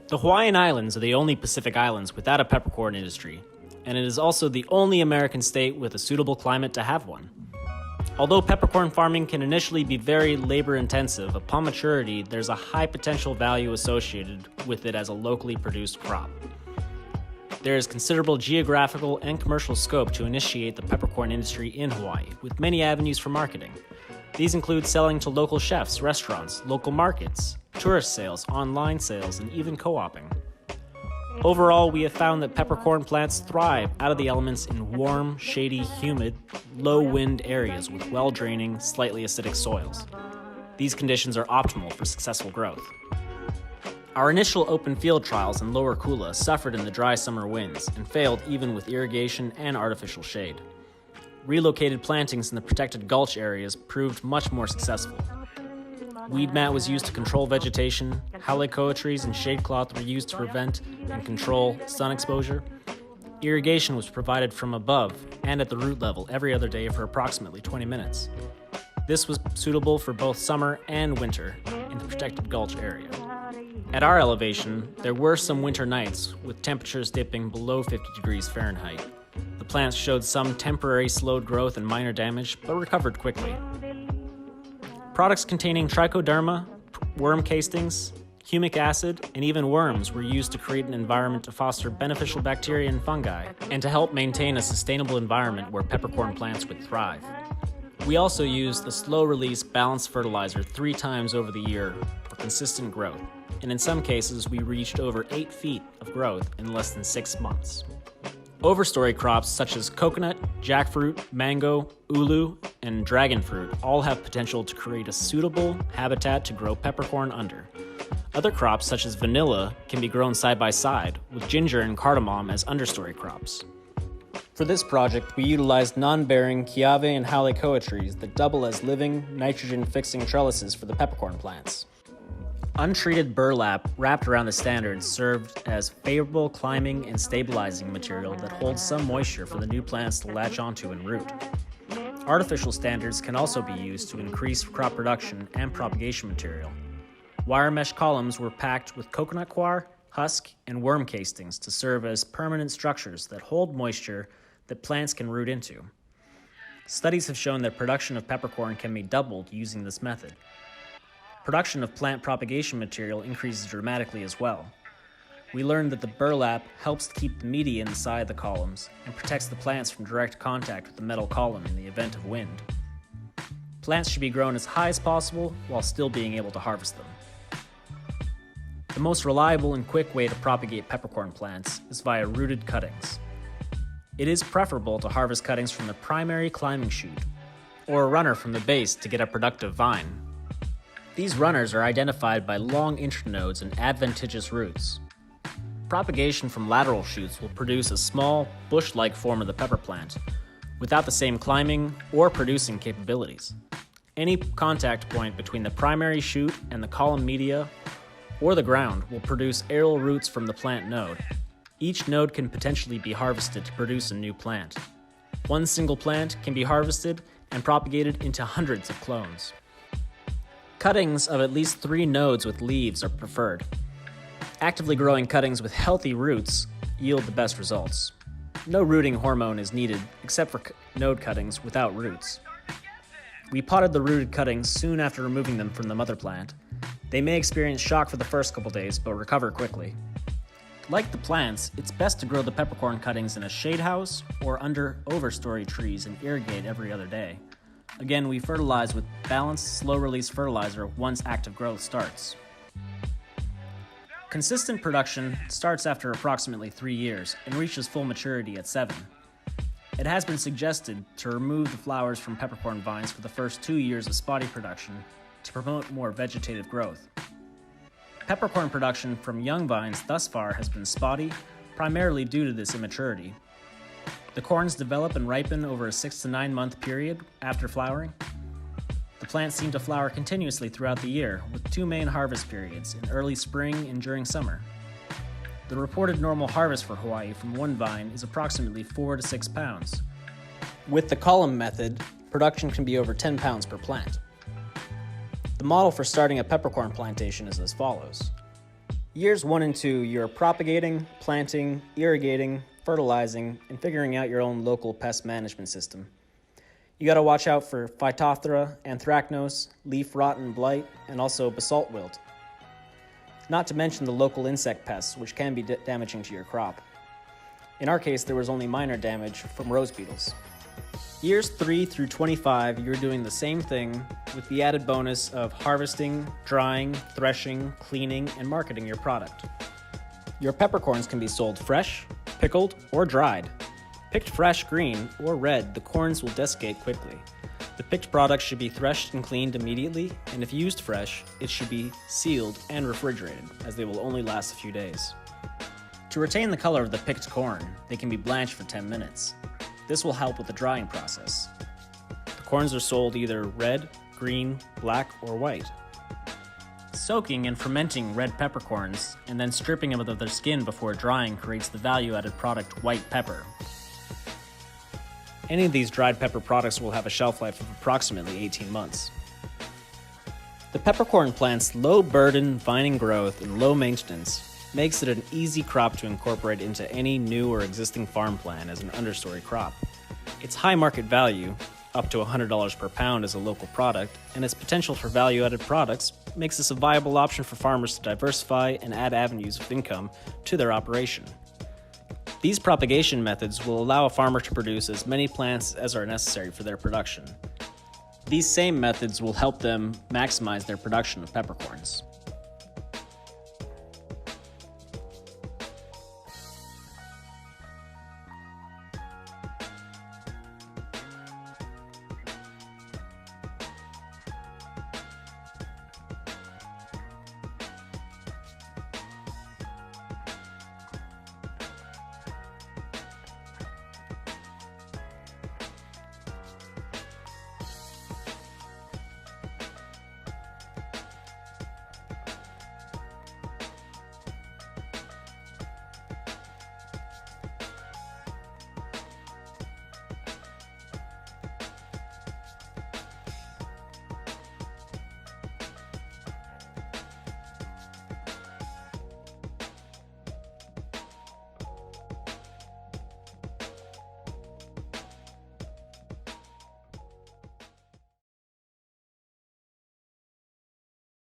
The Hawaiian Islands are the only Pacific islands without a peppercorn industry, and it is also the only American state with a suitable climate to have one. Although peppercorn farming can initially be very labor-intensive, upon maturity, there's a high potential value associated with it as a locally produced crop. There is considerable geographical and commercial scope to initiate the peppercorn industry in Hawaii, with many avenues for marketing. These include selling to local chefs, restaurants, local markets, tourist sales, online sales, and even co-oping. Overall, we have found that peppercorn plants thrive out of the elements in warm, shady, humid, low-wind areas with well-draining, slightly acidic soils. These conditions are optimal for successful growth. Our initial open field trials in Lower Kula suffered in the dry summer winds and failed even with irrigation and artificial shade. Relocated plantings in the protected gulch areas proved much more successful. Weed mat was used to control vegetation, halekoa trees and shade cloth were used to prevent and control sun exposure. Irrigation was provided from above and at the root level every other day for approximately 20 minutes. This was suitable for both summer and winter in the protected gulch area. At our elevation, there were some winter nights with temperatures dipping below 50 degrees Fahrenheit. The plants showed some temporary slowed growth and minor damage, but recovered quickly. Products containing trichoderma, worm castings, humic acid, and even worms were used to create an environment to foster beneficial bacteria and fungi, and to help maintain a sustainable environment where peppercorn plants would thrive. We also used a slow-release balanced fertilizer 3 times over the year for consistent growth, and in some cases we reached over 8 feet of growth in less than 6 months. Overstory crops such as coconut, jackfruit, mango, ulu, and dragon fruit all have potential to create a suitable habitat to grow peppercorn under. Other crops such as vanilla can be grown side by side, with ginger and cardamom as understory crops. For this project, we utilized non-bearing Kiave and halekoa trees that double as living, nitrogen-fixing trellises for the peppercorn plants. Untreated burlap wrapped around the standards served as favorable climbing and stabilizing material that holds some moisture for the new plants to latch onto and root. Artificial standards can also be used to increase crop production and propagation material. Wire mesh columns were packed with coconut coir, husk, and worm castings to serve as permanent structures that hold moisture that plants can root into. Studies have shown that production of peppercorn can be doubled using this method. Production of plant propagation material increases dramatically as well. We learned that the burlap helps keep the media inside the columns and protects the plants from direct contact with the metal column in the event of wind. Plants should be grown as high as possible while still being able to harvest them. The most reliable and quick way to propagate peppercorn plants is via rooted cuttings. It is preferable to harvest cuttings from the primary climbing shoot, or a runner from the base to get a productive vine. These runners are identified by long internodes and adventitious roots. Propagation from lateral shoots will produce a small, bush-like form of the pepper plant, without the same climbing or producing capabilities. Any contact point between the primary shoot and the column media or the ground will produce aerial roots from the plant node. Each node can potentially be harvested to produce a new plant. One single plant can be harvested and propagated into hundreds of clones. Cuttings of at least 3 nodes with leaves are preferred. Actively growing cuttings with healthy roots yield the best results. No rooting hormone is needed except for node cuttings without roots. We potted the rooted cuttings soon after removing them from the mother plant. They may experience shock for the first couple days, but recover quickly. Like the plants, it's best to grow the peppercorn cuttings in a shade house or under overstory trees and irrigate every other day. Again, we fertilize with balanced, slow-release fertilizer once active growth starts. Consistent production starts after approximately 3 years and reaches full maturity at 7. It has been suggested to remove the flowers from peppercorn vines for the first 2 years of spotty production to promote more vegetative growth. Peppercorn production from young vines thus far has been spotty, primarily due to this immaturity. The corns develop and ripen over a 6 to 9 month period after flowering. The plants seem to flower continuously throughout the year, with 2 main harvest periods, in early spring and during summer. The reported normal harvest for Hawaii from one vine is approximately 4 to 6 pounds. With the column method, production can be over 10 pounds per plant. The model for starting a peppercorn plantation is as follows. Years 1 and 2, you're propagating, planting, irrigating, fertilizing, and figuring out your own local pest management system. You gotta watch out for Phytophthora, anthracnose, leaf rot and blight, and also basalt wilt. Not to mention the local insect pests, which can be damaging to your crop. In our case, there was only minor damage from rose beetles. Years 3 through 25, you're doing the same thing with the added bonus of harvesting, drying, threshing, cleaning, and marketing your product. Your peppercorns can be sold fresh, pickled, or dried. Picked fresh, green, or red, the corns will desiccate quickly. The picked product should be threshed and cleaned immediately, and if used fresh, it should be sealed and refrigerated, as they will only last a few days. To retain the color of the picked corn, they can be blanched for 10 minutes. This will help with the drying process. The corns are sold either red, green, black, or white. Soaking and fermenting red peppercorns and then stripping them of their skin before drying creates the value-added product white pepper. Any of these dried pepper products will have a shelf life of approximately 18 months. The peppercorn plant's low burden, vining growth, and low maintenance makes it an easy crop to incorporate into any new or existing farm plan as an understory crop. Its high market value, up to $100 per pound as a local product, and its potential for value-added products makes this a viable option for farmers to diversify and add avenues of income to their operation. These propagation methods will allow a farmer to produce as many plants as are necessary for their production. These same methods will help them maximize their production of peppercorns.